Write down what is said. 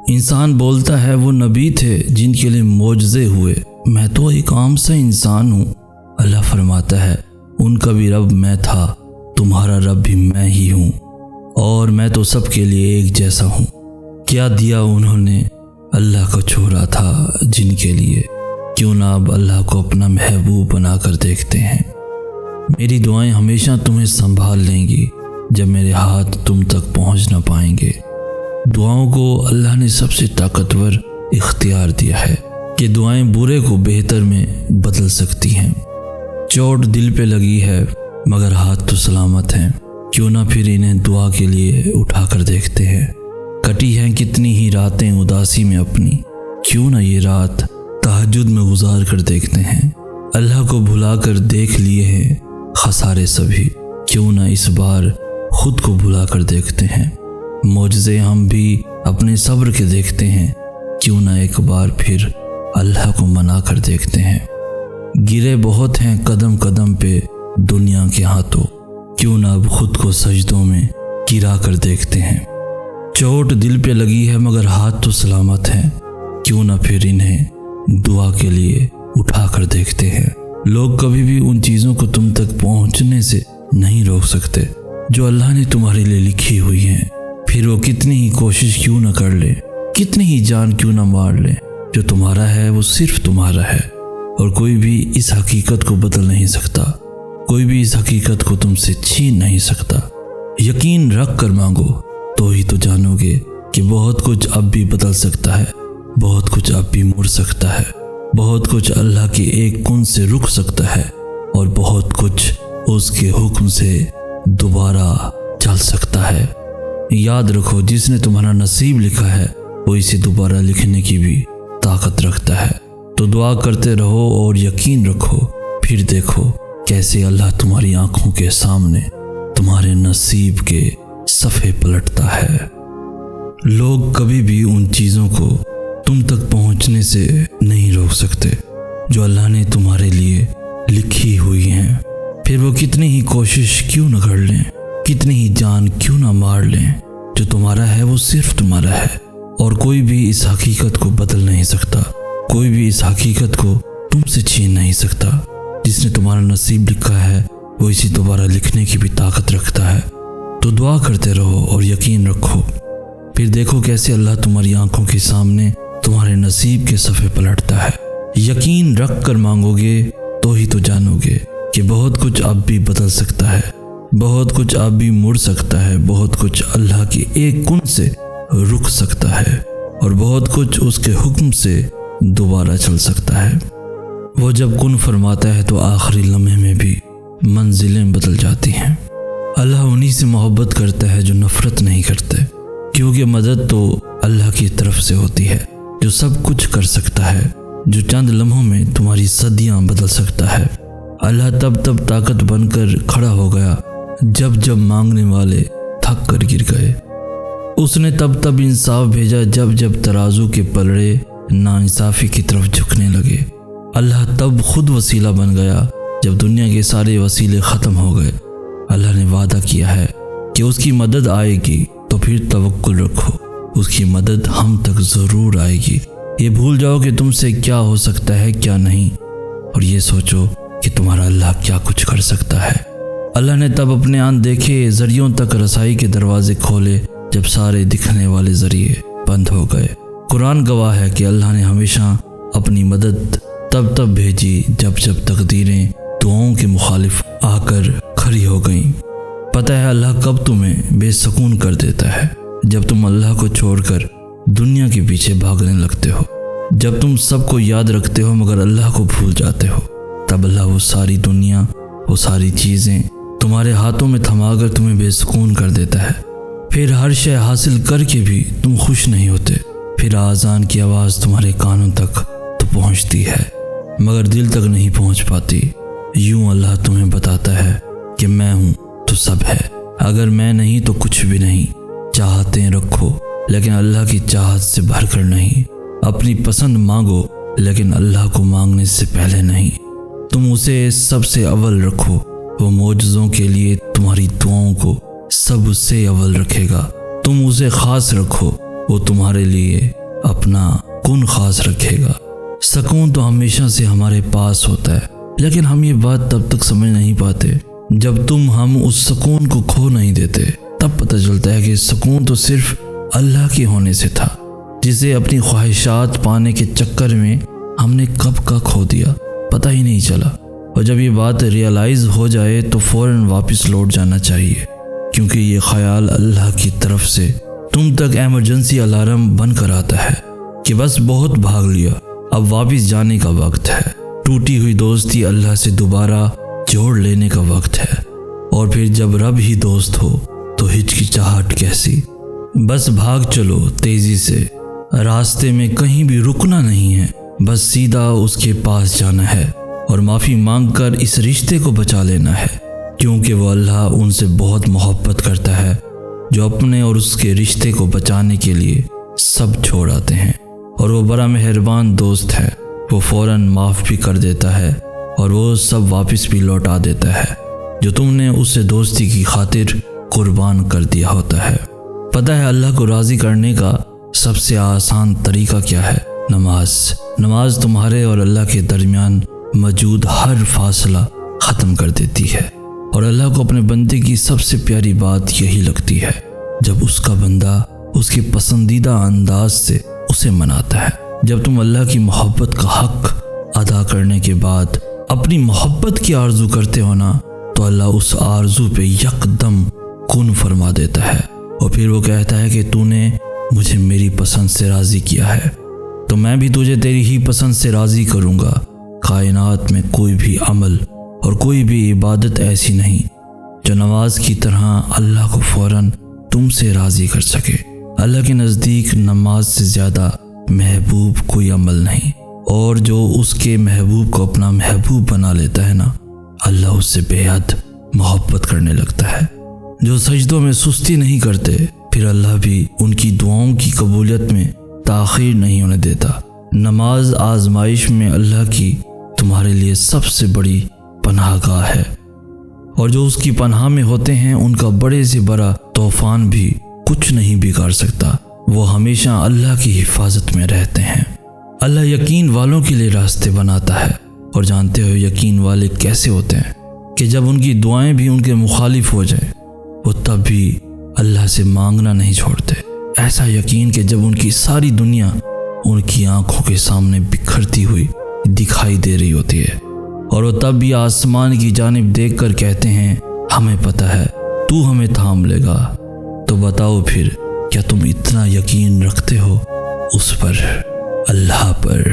انسان بولتا ہے وہ نبی تھے جن کے لیے معجزے ہوئے، میں تو ایک عام سا انسان ہوں۔ اللہ فرماتا ہے ان کا بھی رب میں تھا، تمہارا رب بھی میں ہی ہوں، اور میں تو سب کے لیے ایک جیسا ہوں۔ کیا دیا انہوں نے اللہ کو چھوڑا تھا جن کے لیے، کیوں نہ اب اللہ کو اپنا محبوب بنا کر دیکھتے ہیں۔ میری دعائیں ہمیشہ تمہیں سنبھال لیں گی جب میرے ہاتھ تم تک پہنچ نہ پائیں گے۔ دعاؤں کو اللہ نے سب سے طاقتور اختیار دیا ہے کہ دعائیں برے کو بہتر میں بدل سکتی ہیں۔ چوٹ دل پہ لگی ہے مگر ہاتھ تو سلامت ہیں، کیوں نہ پھر انہیں دعا کے لیے اٹھا کر دیکھتے ہیں۔ کٹی ہیں کتنی ہی راتیں اداسی میں اپنی، کیوں نہ یہ رات تہجد میں گزار کر دیکھتے ہیں۔ اللہ کو بھلا کر دیکھ لیے ہیں خسارے سبھی، کیوں نہ اس بار خود کو بھلا کر دیکھتے ہیں۔ معجزے ہم بھی اپنے صبر کے دیکھتے ہیں، کیوں نہ ایک بار پھر اللہ کو منا کر دیکھتے ہیں۔ گرے بہت ہیں قدم قدم پہ دنیا کے ہاتھوں، کیوں نہ اب خود کو سجدوں میں گرا کر دیکھتے ہیں۔ چوٹ دل پہ لگی ہے مگر ہاتھ تو سلامت ہیں، کیوں نہ پھر انہیں دعا کے لیے اٹھا کر دیکھتے ہیں۔ لوگ کبھی بھی ان چیزوں کو تم تک پہنچنے سے نہیں روک سکتے جو اللہ نے تمہارے لیے لکھی ہوئی ہیں، پھر وہ کتنی ہی کوشش کیوں نہ کر لے، کتنی ہی جان کیوں نہ مار لے، جو تمہارا ہے وہ صرف تمہارا ہے، اور کوئی بھی اس حقیقت کو بدل نہیں سکتا، کوئی بھی اس حقیقت کو تم سے چھین نہیں سکتا۔ یقین رکھ کر مانگو تو ہی تو جانو گے کہ بہت کچھ اب بھی بدل سکتا ہے، بہت کچھ اب بھی مڑ سکتا ہے، بہت کچھ اللہ کے ایک کن سے رک سکتا ہے، اور بہت کچھ اس کے حکم سے دوبارہ چل سکتا ہے۔ یاد رکھو جس نے تمہارا نصیب لکھا ہے وہ اسے دوبارہ لکھنے کی بھی طاقت رکھتا ہے۔ تو دعا کرتے رہو اور یقین رکھو، پھر دیکھو کیسے اللہ تمہاری آنکھوں کے سامنے تمہارے نصیب کے صفحے پلٹتا ہے۔ لوگ کبھی بھی ان چیزوں کو تم تک پہنچنے سے نہیں روک سکتے جو اللہ نے تمہارے لیے لکھی ہوئی ہیں، پھر وہ کتنی ہی کوشش کیوں نہ کر لیں، کتنی ہی جان کیوں نہ مار لیں، جو تمہارا ہے وہ صرف تمہارا ہے، اور کوئی بھی اس حقیقت کو بدل نہیں سکتا، کوئی بھی اس حقیقت کو تم سے چھین نہیں سکتا۔ جس نے تمہارا نصیب لکھا ہے وہ اسے دوبارہ لکھنے کی بھی طاقت رکھتا ہے۔ تو دعا کرتے رہو اور یقین رکھو، پھر دیکھو کیسے اللہ تمہاری آنکھوں کے سامنے تمہارے نصیب کے صفحے پلٹتا ہے۔ یقین رکھ کر مانگو گے تو ہی تو جانو گے کہ بہت کچھ اب بھی بدل سکتا ہے، بہت کچھ اب بھی مڑ سکتا ہے، بہت کچھ اللہ کے ایک کن سے رک سکتا ہے، اور بہت کچھ اس کے حکم سے دوبارہ چل سکتا ہے۔ وہ جب کن فرماتا ہے تو آخری لمحے میں بھی منزلیں بدل جاتی ہیں۔ اللہ انہی سے محبت کرتا ہے جو نفرت نہیں کرتے، کیونکہ مدد تو اللہ کی طرف سے ہوتی ہے جو سب کچھ کر سکتا ہے، جو چند لمحوں میں تمہاری صدیاں بدل سکتا ہے۔ اللہ تب طاقت بن کر کھڑا ہو گیا جب مانگنے والے تھک کر گر گئے۔ اس نے تب انصاف بھیجا جب ترازو کے پلڑے ناانصافی کی طرف جھکنے لگے۔ اللہ تب خود وسیلہ بن گیا جب دنیا کے سارے وسیلے ختم ہو گئے۔ اللہ نے وعدہ کیا ہے کہ اس کی مدد آئے گی، تو پھر توکل رکھو، اس کی مدد ہم تک ضرور آئے گی۔ یہ بھول جاؤ کہ تم سے کیا ہو سکتا ہے کیا نہیں، اور یہ سوچو کہ تمہارا اللہ کیا کچھ کر سکتا ہے۔ اللہ نے تب اپنے آن دیکھے ذریعوں تک رسائی کے دروازے کھولے جب سارے دکھنے والے ذریعے بند ہو گئے۔ قرآن گواہ ہے کہ اللہ نے ہمیشہ اپنی مدد تب بھیجی جب تقدیریں دعاؤں کے مخالف آ کر کھڑی ہو گئیں۔ پتہ ہے اللہ کب تمہیں بے سکون کر دیتا ہے، جب تم اللہ کو چھوڑ کر دنیا کے پیچھے بھاگنے لگتے ہو، جب تم سب کو یاد رکھتے ہو مگر اللہ کو بھول جاتے ہو۔ تب اللہ وہ ساری دنیا، وہ ساری چیزیں تمہارے ہاتھوں میں تھما کر تمہیں بے سکون کر دیتا ہے۔ پھر ہر شے حاصل کر کے بھی تم خوش نہیں ہوتے، پھر آذان کی آواز تمہارے کانوں تک تو پہنچتی ہے مگر دل تک نہیں پہنچ پاتی۔ یوں اللہ تمہیں بتاتا ہے کہ میں ہوں تو سب ہے، اگر میں نہیں تو کچھ بھی نہیں۔ چاہتیں رکھو لیکن اللہ کی چاہت سے بھر کر نہیں، اپنی پسند مانگو لیکن اللہ کو مانگنے سے پہلے نہیں۔ تم اسے سب سے اول رکھو، وہ معجزوں کے لیے تمہاری دعاؤں کو سب سے اول رکھے گا۔ تم اسے خاص رکھو، وہ تمہارے لیے اپنا کن خاص رکھے گا۔ سکون تو ہمیشہ سے ہمارے پاس ہوتا ہے، لیکن ہم یہ بات تب تک سمجھ نہیں پاتے جب ہم اس سکون کو کھو نہیں دیتے۔ تب پتہ چلتا ہے کہ سکون تو صرف اللہ کے ہونے سے تھا، جسے اپنی خواہشات پانے کے چکر میں ہم نے کب کا کھو دیا، پتہ ہی نہیں چلا۔ اور جب یہ بات ریئلائز ہو جائے تو فوراً واپس لوٹ جانا چاہیے، کیونکہ یہ خیال اللہ کی طرف سے تم تک ایمرجنسی الارم بن کر آتا ہے کہ بس بہت بھاگ لیا، اب واپس جانے کا وقت ہے۔ ٹوٹی ہوئی دوستی اللہ سے دوبارہ جوڑ لینے کا وقت ہے، اور پھر جب رب ہی دوست ہو تو ہچکچاہٹ کیسی؟ بس بھاگ چلو تیزی سے، راستے میں کہیں بھی رکنا نہیں ہے، بس سیدھا اس کے پاس جانا ہے اور معافی مانگ کر اس رشتے کو بچا لینا ہے، کیونکہ وہ اللہ ان سے بہت محبت کرتا ہے جو اپنے اور اس کے رشتے کو بچانے کے لیے سب چھوڑ آتے ہیں، اور وہ بڑا مہربان دوست ہے۔ وہ فوراً معاف بھی کر دیتا ہے اور وہ سب واپس بھی لوٹا دیتا ہے جو تم نے اسے دوستی کی خاطر قربان کر دیا ہوتا ہے۔ پتہ ہے اللہ کو راضی کرنے کا سب سے آسان طریقہ کیا ہے؟ نماز تمہارے اور اللہ کے درمیان موجود ہر فاصلہ ختم کر دیتی ہے، اور اللہ کو اپنے بندے کی سب سے پیاری بات یہی لگتی ہے جب اس کا بندہ اس کے پسندیدہ انداز سے اسے مناتا ہے۔ جب تم اللہ کی محبت کا حق ادا کرنے کے بعد اپنی محبت کی آرزو کرتے ہو نا، تو اللہ اس آرزو پہ یکدم کن فرما دیتا ہے، اور پھر وہ کہتا ہے کہ تو نے مجھے میری پسند سے راضی کیا ہے تو میں بھی تجھے تیری ہی پسند سے راضی کروں گا۔ کائنات میں کوئی بھی عمل اور کوئی بھی عبادت ایسی نہیں جو نماز کی طرح اللہ کو فوراً تم سے راضی کر سکے۔ اللہ کے نزدیک نماز سے زیادہ محبوب کوئی عمل نہیں، اور جو اس کے محبوب کو اپنا محبوب بنا لیتا ہے نا، اللہ اس سے بے حد محبت کرنے لگتا ہے۔ جو سجدوں میں سستی نہیں کرتے، پھر اللہ بھی ان کی دعاؤں کی قبولیت میں تاخیر نہیں ہونے دیتا۔ نماز آزمائش میں اللہ کی تمہارے لیے سب سے بڑی پناہ گاہ ہے، اور جو اس کی پناہ میں ہوتے ہیں ان کا بڑے سے بڑا طوفان بھی کچھ نہیں بگاڑ سکتا۔ وہ ہمیشہ اللہ کی حفاظت میں رہتے ہیں۔ اللہ یقین والوں کے لیے راستے بناتا ہے، اور جانتے ہو یقین والے کیسے ہوتے ہیں کہ جب ان کی دعائیں بھی ان کے مخالف ہو جائیں، وہ تب بھی اللہ سے مانگنا نہیں چھوڑتے۔ ایسا یقین کہ جب ان کی ساری دنیا ان کی آنکھوں کے سامنے بکھرتی ہوئی دکھائی دے رہی ہوتی ہے، اور وہ تب بھی آسمان کی جانب دیکھ کر کہتے ہیں ہمیں پتہ ہے تو ہمیں تھام لے گا۔ تو بتاؤ پھر کیا تم اتنا یقین رکھتے ہو اس پر، اللہ پر؟